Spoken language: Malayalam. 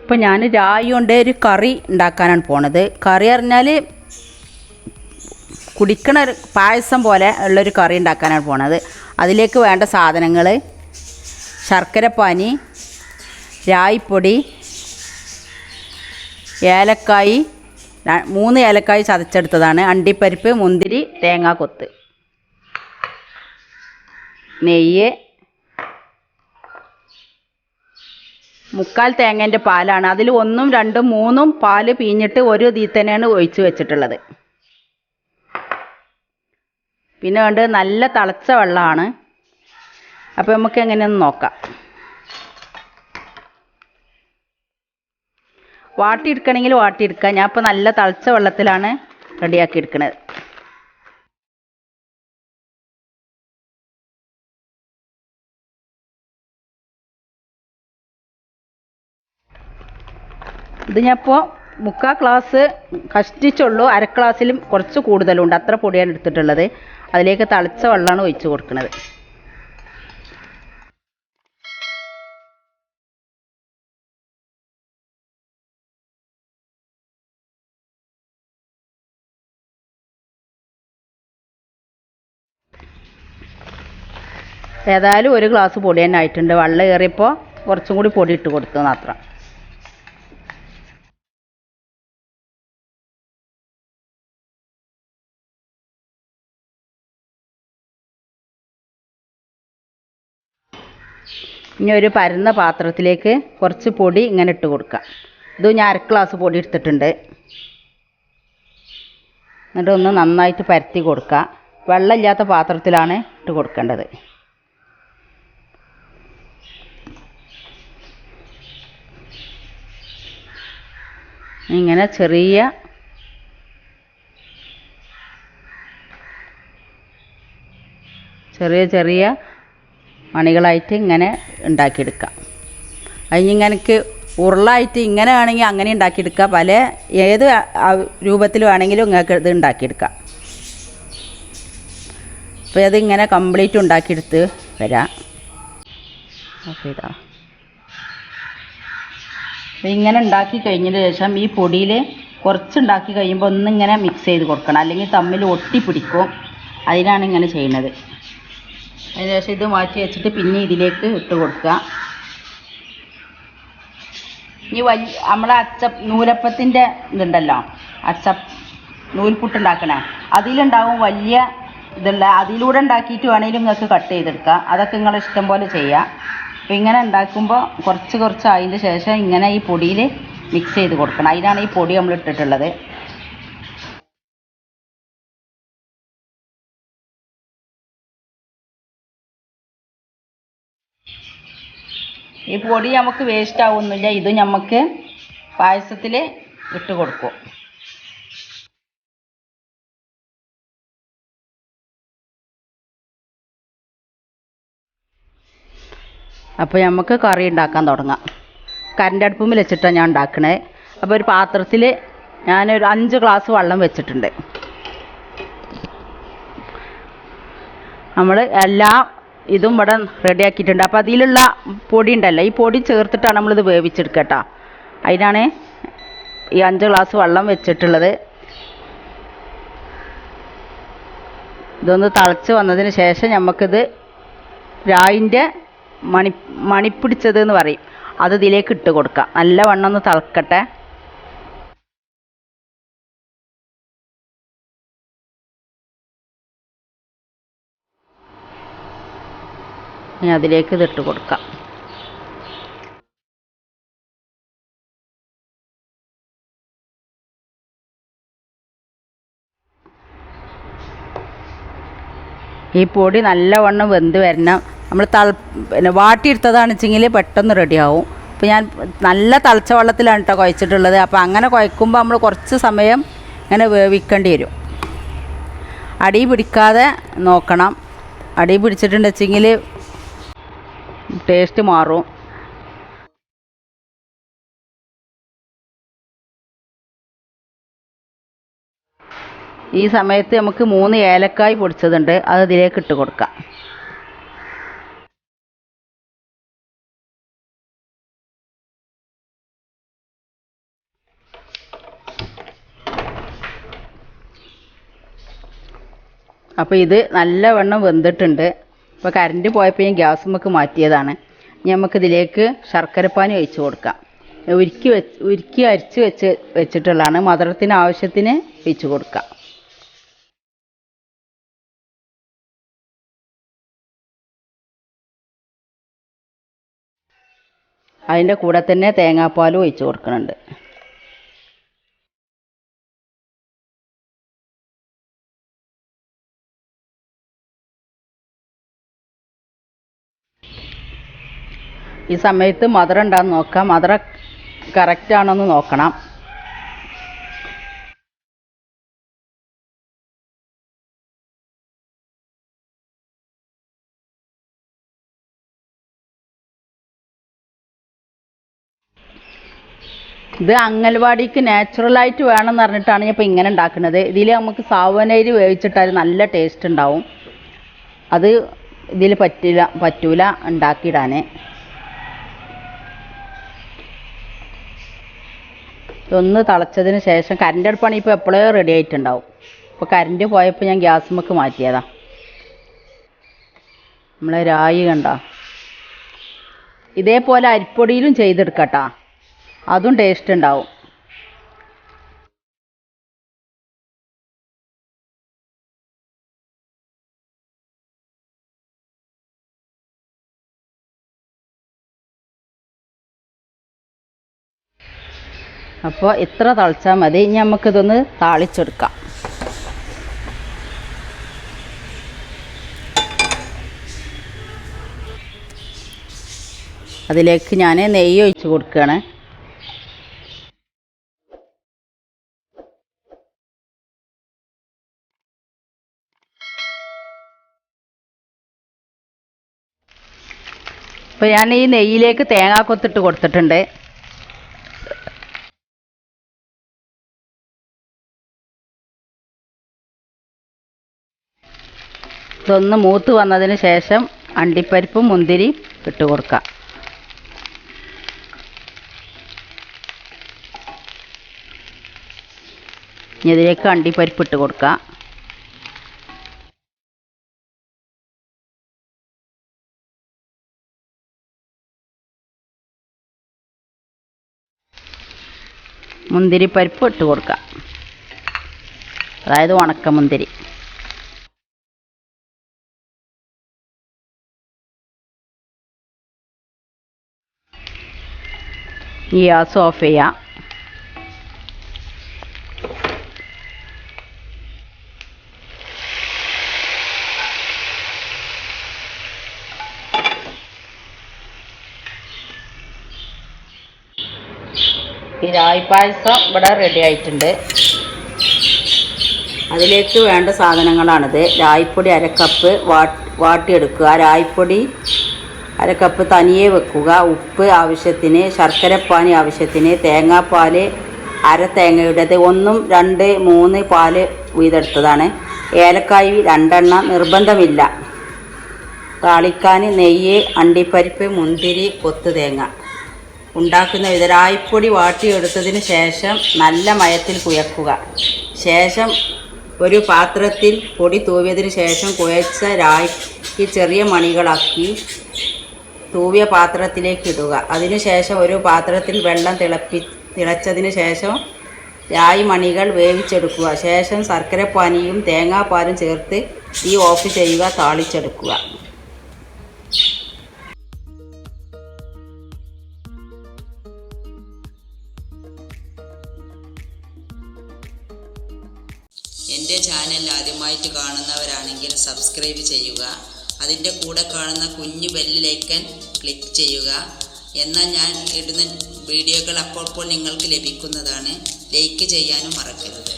ഇപ്പോൾ ഞാൻ രായി കൊണ്ട് ഒരു കറി ഉണ്ടാക്കാനാണ് പോണത്. കറി പറഞ്ഞാൽ കുടിക്കണ പായസം പോലെ ഉള്ളൊരു കറി ഉണ്ടാക്കാനാണ് പോണത്. അതിലേക്ക് വേണ്ട സാധനങ്ങൾ: ശർക്കരപ്പാനി, രായിപ്പൊടി, ഏലക്കായ്, 3 ഏലക്കായ് ചതച്ചെടുത്തതാണ്, അണ്ടിപ്പരിപ്പ്, മുന്തിരി, തേങ്ങാക്കൊത്ത്, നെയ്യ്, 3/4 തേങ്ങേൻ്റെ പാലാണ്. അതിൽ 1, 2, 3 പാല് പിഴിഞ്ഞിട്ട് ഒരു ഇതിൽ തന്നെയാണ് ഒഴിച്ച് വെച്ചിട്ടുള്ളത്. പിന്നെ വേണ്ടത് നല്ല തിളച്ച വെള്ളമാണ്. അപ്പോൾ നമുക്ക് എങ്ങനെയൊന്ന് നോക്കാം. വാട്ടിയെടുക്കണമെങ്കിൽ വാട്ടിയെടുക്കാം. ഞാൻ ഇപ്പോൾ നല്ല തിളച്ച വെള്ളത്തിലാണ് റെഡിയാക്കി എടുക്കുന്നത്. ഇത് ഞാൻ ഇപ്പോൾ 3/4 ഗ്ലാസ് കഷ്ടിച്ചുള്ളൂ, 1/2 ഗ്ലാസ്സിലും കുറച്ച് കൂടുതലുണ്ട്. അത്ര പൊടിയാണ് എടുത്തിട്ടുള്ളത്. അതിലേക്ക് തിളച്ച വെള്ളമാണ് ഒഴിച്ച് കൊടുക്കുന്നത്. ഏതായാലും 1 ഗ്ലാസ് പൊടി തന്നെ ആയിട്ടുണ്ട്. വെള്ളം ഏറിയപ്പോൾ കുറച്ചും കൂടി പൊടി ഇട്ട് കൊടുത്തു മാത്രം. ഇനി ഒരു പരന്ന പാത്രത്തിലേക്ക് കുറച്ച് പൊടി ഇങ്ങനെ ഇട്ട് കൊടുക്കാം. ഇത് ഞാൻ 1/2 ഗ്ലാസ് പൊടി എടുത്തിട്ടുണ്ട്. എന്നിട്ട് ഒന്ന് നന്നായിട്ട് പരത്തി കൊടുക്കുക. വെള്ളമില്ലാത്ത പാത്രത്തിലാണ് ഇട്ട് കൊടുക്കേണ്ടത്. ഇങ്ങനെ ചെറിയ മണികളായിട്ട് ഇങ്ങനെ ഉണ്ടാക്കിയെടുക്കാം. അതിനിങ്ങനെ ഉരുളായിട്ട് ഇങ്ങനെ വേണമെങ്കിൽ അങ്ങനെ ഉണ്ടാക്കിയെടുക്കുക. പല ഏത് രൂപത്തിൽ വേണമെങ്കിലും നിങ്ങൾക്ക് ഇത് ഉണ്ടാക്കിയെടുക്കാം. അപ്പോൾ അതിങ്ങനെ കംപ്ലീറ്റ് ഉണ്ടാക്കിയെടുത്ത് വരാം. അപ്പോൾ ഇതാ ഇങ്ങനെ ഉണ്ടാക്കി കഴിഞ്ഞതിന് ശേഷം ഈ പൊടിയിൽ കുറച്ചുണ്ടാക്കി കഴിയുമ്പോൾ ഒന്നിങ്ങനെ മിക്സ് ചെയ്ത് കൊടുക്കണം, അല്ലെങ്കിൽ തമ്മിൽ ഒട്ടിപ്പിടിക്കും. അതിനാണ് ഇങ്ങനെ ചെയ്യുന്നത്. അതിനുശേഷം ഇത് മാറ്റി വെച്ചിട്ട് പിന്നെ ഇതിലേക്ക് ഇട്ട് കൊടുക്കുക. ഈ നമ്മളെ നൂലപ്പത്തിൻ്റെ ഇതുണ്ടല്ലോ, നൂൽപുട്ടുണ്ടാക്കണേ, അതിലുണ്ടാവും വലിയ ഇതുള്ള, അതിലൂടെ ഉണ്ടാക്കിയിട്ട് വേണമെങ്കിലും നിങ്ങൾക്ക് കട്ട് ചെയ്തെടുക്കാം. അതൊക്കെ നിങ്ങളെ ഇഷ്ടം പോലെ ചെയ്യാം. അപ്പോൾ ഇങ്ങനെ ഉണ്ടാക്കുമ്പോൾ കുറച്ച് അതിൻ്റെ ശേഷം ഇങ്ങനെ ഈ പൊടിയിൽ മിക്സ് ചെയ്ത് കൊടുക്കണം. അതിനാണ് ഈ പൊടി നമ്മൾ ഇട്ടിട്ടുള്ളത്. ഈ പൊടി നമുക്ക് വേസ്റ്റ് ആവുന്നില്ല. ഇത് നമുക്ക് പായസത്തിൽ ഇട്ട് കൊടുക്കും. അപ്പോൾ നമുക്ക് കറി ഉണ്ടാക്കാൻ തുടങ്ങാം. കറണ്ട് അടുപ്പിൽ വെച്ചിട്ടാണ് ഞാൻ ഉണ്ടാക്കണത്. അപ്പോൾ ഒരു പാത്രത്തിൽ ഞാനൊരു 5 ഗ്ലാസ് വെള്ളം വെച്ചിട്ടുണ്ട്. നമ്മൾ എല്ലാം ഇതും ഇവിടെ റെഡിയാക്കിയിട്ടുണ്ട്. അപ്പോൾ അതിലുള്ള പൊടി ഉണ്ടല്ലോ, ഈ പൊടി ചേർത്തിട്ടാണ് നമ്മളിത് വേവിച്ചെടുക്കുക കേട്ടോ. അതിനാണ് ഈ 5 ഗ്ലാസ് വെള്ളം വെച്ചിട്ടുള്ളത്. ഇതൊന്ന് തിളച്ച് വന്നതിന് ശേഷം നമുക്കിത് രായിൻ്റെ മണിപ്പിടിച്ചത് എന്ന് പറയും, അത് ഇതിലേക്ക് ഇട്ട് കൊടുക്കാം. നല്ല വണ്ണം ഒന്ന് തിളക്കട്ടെ. ഇനി അതിലേക്ക് ഇതിട്ട് കൊടുക്കാം. ഈ പൊടി നല്ലവണ്ണം വെന്ത് വരണം. നമ്മൾ വാട്ടിയെടുത്തതാണെന്ന് വെച്ചെങ്കിൽ പെട്ടെന്ന് റെഡിയാവും. അപ്പോൾ ഞാൻ നല്ല തിളച്ച വെള്ളത്തിലാണ് കേട്ടോ കുഴച്ചിട്ടുള്ളത്. അപ്പോൾ അങ്ങനെ കുഴക്കുമ്പോൾ നമ്മൾ കുറച്ച് സമയം ഇങ്ങനെ വേവിക്കേണ്ടി വരും. അടി പിടിക്കാതെ നോക്കണം. അടി പിടിച്ചിട്ടുണ്ടെന്ന് വെച്ചെങ്കിൽ ടേസ്റ്റ് മാറും. ഈ സമയത്ത് നമുക്ക് 3 ഏലക്കായ് പൊടിച്ചതുണ്ട്, അത് ഇതിലേക്ക് ഇട്ട് കൊടുക്കാം. അപ്പോൾ ഇത് നല്ലവണ്ണം വെന്തിട്ടുണ്ട്. ഇപ്പോൾ കറണ്ട് പോയപ്പോൾ ഞാൻ ഗ്യാസ് നമുക്ക് മാറ്റിയതാണ്. ഇനി നമുക്കിതിലേക്ക് ശർക്കരപ്പാനി ഒഴിച്ച് കൊടുക്കാം. ഉരുക്കി അരിച്ച് വെച്ചിട്ടുള്ളതാണ്. മധുരത്തിന് ആവശ്യത്തിന് ഒഴിച്ച് കൊടുക്കാം. അതിൻ്റെ കൂടെ തന്നെ തേങ്ങാപ്പാലും ഒഴിച്ച് കൊടുക്കുന്നുണ്ട്. ഈ സമയത്ത് മധുരം ഉണ്ടാകുന്ന നോക്കാം. മധുരം കറക്റ്റ് ആണോന്ന് നോക്കണം. ഇത് അംഗൻവാടിക്ക് നാച്ചുറലായിട്ട് വേണമെന്ന് പറഞ്ഞിട്ടാണ് ഞാൻ ഇപ്പോൾ ഇങ്ങനെ ഉണ്ടാക്കുന്നത്. ഇതിൽ നമുക്ക് സാവനരി വേവിച്ചിട്ടാൽ നല്ല ടേസ്റ്റ് ഉണ്ടാവും. അത് ഇതിൽ പറ്റൂല ഉണ്ടാക്കിയിടാൻ. ഒന്ന് തിളച്ചതിന് ശേഷം കറണ്ട് അടുപ്പാണ് ഇപ്പോൾ എപ്പോഴേ റെഡി ആയിട്ടുണ്ടാവും. അപ്പോൾ കറണ്ട് പോയപ്പോൾ ഞാൻ ഗ്യാസുമ്മക്ക് മാറ്റിയതാണ്. നമ്മളെ രായി കണ്ട ഇതേപോലെ അരിപ്പൊടിയിലും ചെയ്തെടുക്കട്ടാ, അതും ടേസ്റ്റ് ഉണ്ടാവും. അപ്പോൾ ഇത്ര തിളച്ചാൽ മതി. ഇനി നമുക്കിതൊന്ന് താളിച്ചെടുക്കാം. അതിലേക്ക് ഞാൻ നെയ്യ് ഒഴിച്ച് കൊടുക്കുകയാണ്. അപ്പോൾ ഞാൻ ഈ നെയ്യിലേക്ക് തേങ്ങാക്കൊത്തിട്ട് കൊടുത്തിട്ടുണ്ട്. ഇതൊന്ന് മൂത്ത് വന്നതിന് ശേഷം അണ്ടിപ്പരിപ്പും മുന്തിരി ഇട്ട് കൊടുക്കാം. ഇനി ഇതിലേക്ക് അണ്ടിപ്പരിപ്പ് ഇട്ട് കൊടുക്കാം. മുന്തിരിപ്പരിപ്പ് ഇട്ട് കൊടുക്കാം, അതായത് ഉണക്കമുന്തിരി. ഗ്യാസ് ഓഫ് ചെയ്യാം. ഈ രായിപ്പായസം ഇവിടെ റെഡി ആയിട്ടുണ്ട്. അതിലേക്ക് വേണ്ട സാധനങ്ങളാണിത്. രായിപ്പൊടി അരക്കപ്പ് വാട്ടിയെടുക്കുക. രായിപ്പൊടി അരക്കപ്പ് തനിയെ വെക്കുക. ഉപ്പ് ആവശ്യത്തിന്, ശർക്കരപ്പാനി ആവശ്യത്തിന്, തേങ്ങാപ്പാൽ അര തേങ്ങയുടേത് 1, 2, 3 പാൽ വീതെടുത്തതാണ്. ഏലക്കായ് 2 എണ്ണം നിർബന്ധമില്ല. താളിക്കാൻ നെയ്യ്, അണ്ടിപ്പരിപ്പ്, മുന്തിരി, കൊത്തു തേങ്ങ. ഉണ്ടാക്കുന്ന വിധം രായിപ്പൊടി വാട്ടിയെടുത്തതിന് ശേഷം നല്ല മയത്തിൽ കുഴക്കുക. ശേഷം ഒരു പാത്രത്തിൽ പൊടി തൂവിയതിന് ശേഷം കുഴച്ച രായിക്ക് ചെറിയ മണികളാക്കി തൂവിയ പാത്രത്തിലേക്ക് ഇടുക. അതിനുശേഷം ഒരു പാത്രത്തിൽ വെള്ളം തിളച്ചതിന് ശേഷം രായി മണികൾ വേവിച്ചെടുക്കുക. ശേഷം ശർക്കരപ്പാനിയും തേങ്ങാപ്പാലും ചേർത്ത് തീ ഓഫ് ചെയ്യുക. താളിച്ചെടുക്കുക. എൻ്റെ ചാനൽ ആദ്യമായിട്ട് കാണുന്നവരാണെങ്കിൽ സബ്സ്ക്രൈബ് ചെയ്യുക. അതിൻ്റെ കൂടെ കാണുന്ന കുഞ്ഞു ബെല്ലിലേക്കൻ ക്ലിക്ക് ചെയ്യുക. എന്നാൽ ഞാൻ ഇടുന്ന വീഡിയോകൾ അപ്പോൾ നിങ്ങൾക്ക് ലഭിക്കുന്നതാണ്. ലൈക്ക് ചെയ്യാനും മറക്കരുത്.